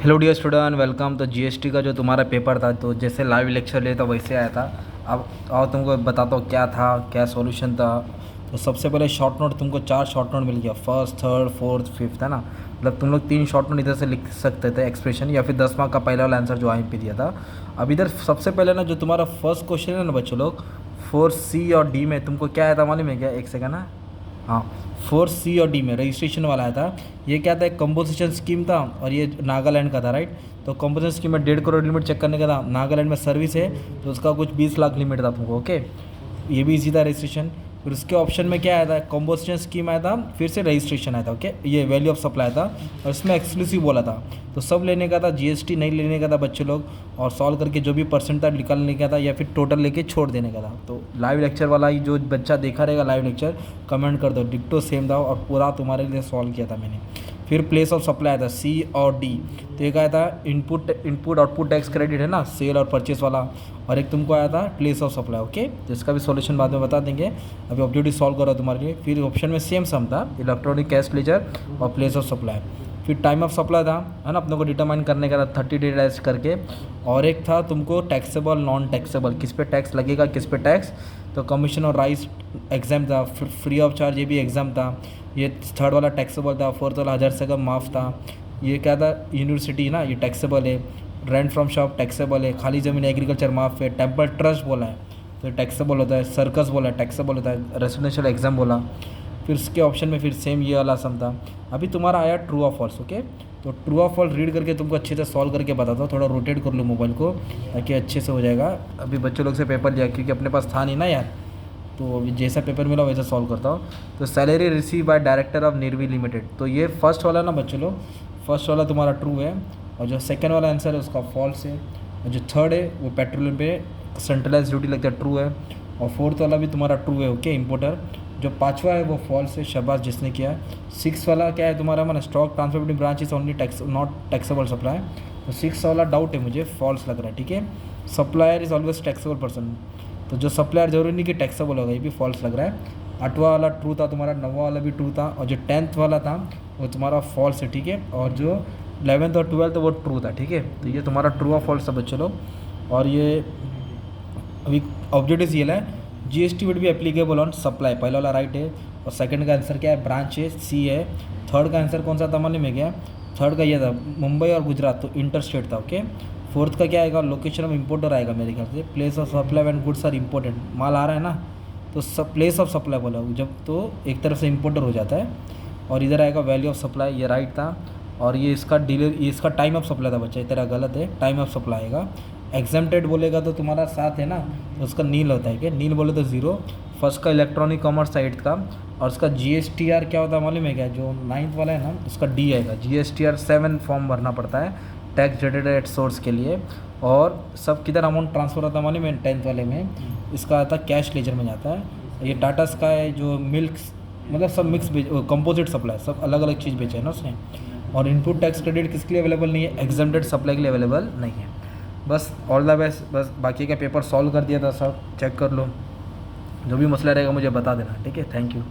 Hello dear student, welcome. तो GST का जो तुम्हारा पेपर था, तो जैसे लाइव लेक्चर लिया था वैसे आया था। अब आओ तुमको बताता हूँ क्या था, क्या सॉल्यूशन था। तो सबसे पहले शॉर्ट नोट, तुमको 4 शॉर्ट नोट मिल गया, फर्स्ट, थर्ड, फोर्थ, फिफ्थ, है ना। मतलब तुम लोग 3 शॉर्ट नोट इधर से लिख सकते थे, एक्सप्रेशन या फिर 10 मार्क का पहला वाला आंसर जो IMP दिया था। अब इधर सबसे पहले ना जो तुम्हारा फर्स्ट क्वेश्चन है ना बच्चों लोग, 4C और D में तुमको क्या आया था मालूम है क्या? एक सेकंड ना। हाँ, 4C और D में रजिस्ट्रेशन वाला आया था। ये क्या था, एक कंपोजिशन स्कीम था और ये नागालैंड का था, राइट। तो कंपोजिशन स्कीम में 1.5 करोड़ लिमिट चेक करने का था। नागालैंड में सर्विस है तो उसका कुछ 20 लाख लिमिट था तुमको, ओके। ये भी इजी था रजिस्ट्रेशन। फिर उसके ऑप्शन में क्या आया था, कंपोजिशन स्कीम आया था, फिर से रजिस्ट्रेशन आया था, ओके। ये वैल्यू ऑफ सप्लाई था और इसमें एक्सक्लूसिव बोला था। तो सब लेने का था, जीएसटी नहीं लेने का था बच्चे लोग। और सॉल्व करके जो भी परसेंट था निकालने का था या फिर टोटल लेके छोड़ देने का था। तो लाइव लेक्चर वाला ही जो बच्चा देखा रहेगा लाइव लेक्चर, कमेंट कर दो, डिक्टो सेम था और पूरा तुम्हारे लिए सॉल्व किया था मैंने। फिर प्लेस ऑफ सप्लाई था C और D। तो एक आया था इनपुट आउटपुट टैक्स क्रेडिट, है ना, सेल और परचेस वाला। और एक तुमको आया था प्लेस ऑफ सप्लाई, ओके। तो इसका भी सॉल्यूशन बाद में बता देंगे, अभी ऑब्जेक्टिव सॉल्व करो तुम्हारे लिए। फिर ऑप्शन में सेम सम था, इलेक्ट्रॉनिक कैश लेजर और प्लेस ऑफ सप्लाई। फिर टाइम ऑफ सप्लाई था, है ना, अपने को डिटरमाइन करने का था 30 डेज करके। और एक था तुमको टैक्सेबल नॉन टैक्सेबल, किस पे टैक्स लगेगा, किस पे टैक्स। तो कमीशन और राइस एग्जाम था, फ्री ऑफ चार्ज ये भी एग्जाम था। ये थर्ड वाला टैक्सेबल था, फोर्थ वाला 1000 से कम माफ़ था। ये क्या था, यूनिवर्सिटी ना, ये टैक्सेबल है। रेंट फ्रॉम शॉप टैक्सेबल है। खाली ज़मीन एग्रीकल्चर माफ़ है। टेम्पल ट्रस्ट बोला है तो टैक्सेबल होता है। सर्कस बोला है टैक्सेबल होता है। रेसिडेंशियल एग्जाम बोला। फिर उसके ऑप्शन में फिर सेम ये वाला सम था। अभी तुम्हारा आया ट्रू और फॉल्स, ओके। तो ट्रू और फॉल्स रीड करके तुमको अच्छे से सॉल्व करके बताता हूँ। थोड़ा रोटेट कर लो मोबाइल को ताकि अच्छे से हो जाएगा। अभी बच्चों लोग से पेपर लिया क्योंकि अपने पास था नहीं ना यार, तो अभी जैसा पेपर मिला वैसा सॉल्व करता हूँ। तो salary receive by director of Nirvi limited, तो ये फर्स्ट वाला ना बच्चों लोग, फर्स्ट वाला तुम्हारा ट्रू है और जो सेकंड वाला आंसर है उसका फॉल्स है। और जो थर्ड है वो पेट्रोलियम पे सेंट्रलाइज ड्यूटी लगता है, ट्रू है। और फोर्थ वाला भी तुम्हारा ट्रू है, ओके, इंपोर्टर। जो पाँचवा है वो फॉल्स है, शाबाश जिसने किया है। सिक्स वाला क्या है तुम्हारा, मैंने stock transfer between branch is only tax not taxable supply. तो सिक्स वाला डाउट है मुझे, फॉल्स लग रहा है, ठीक है। Supplier is always taxable person, तो जो सप्लायर जरूरी नहीं कि टैक्सेबल होगा, ये भी फॉल्स लग रहा है। आठवां वाला ट्रू था तुम्हारा, नौवां वाला भी ट्रू था और जो 10th वाला था वो तुम्हारा फॉल्स है, ठीक है। और जो 11th और 12th वो ट्रू था, ठीक है। तो ये तुम्हारा ट्रू और फॉल्स था बच्चों लोग। और ये अभी ऑब्जेक्टिव ये है, GST would be applicable on supply, पहला वाला राइट है। और सेकंड का आंसर क्या है, ब्रांच है, C है। थर्ड का आंसर कौन सा था मालूम है क्या? थर्ड का ये था मुंबई और गुजरात, तो इंटर स्टेट था, ओके। फोर्थ का क्या आएगा, लोकेशन ऑफ इम्पोर्टर आएगा मेरे ख्याल से। Place of supply when goods are important, माल आ रहा है ना, तो सब प्लेस ऑफ सप्लाई बोला जब, तो एक तरफ से इम्पोर्टर हो जाता है। और इधर आएगा वैल्यू ऑफ सप्लाई, ये राइट था। और ये इसका डिलीवरी, ये इसका टाइम ऑफ सप्लाई था बच्चा, ये तेरा गलत है, टाइम ऑफ सप्लाई आएगा। एग्जाम्प्टेड बोलेगा तो तुम्हारा 7 है ना, तो उसका नील होता है, क्या नील बोले तो 0। फर्स्ट का इलेक्ट्रॉनिक कॉमर्स 8th का। और उसका GSTR क्या होता है मालूम है क्या, जो 9th वाला है ना उसका D आएगा। GSTR 7 फॉर्म भरना पड़ता है टैक्स जनरेटेड एट सोर्स के लिए। और सब किधर अमाउंट ट्रांसफ़र होता है मालूम है, 10th वाले में इसका आता है कैश लेजर में जाता है। ये टाटा स्काई है जो मिल्क, मतलब सब मिक्स कंपोजिट सप्लाई, सब अलग अलग चीज़ बेचे है ना उसने। और इनपुट टैक्स क्रेडिट किसके लिए अवेलेबल नहीं है, एग्जाम्प्टेड सप्लाई के लिए अवेलेबल नहीं है। बस ऑल द बेस्ट। बस बाकी का पेपर सॉल्व कर दिया था सब, चेक कर लो। जो भी मसला रहेगा मुझे बता देना, ठीक है। Thank you.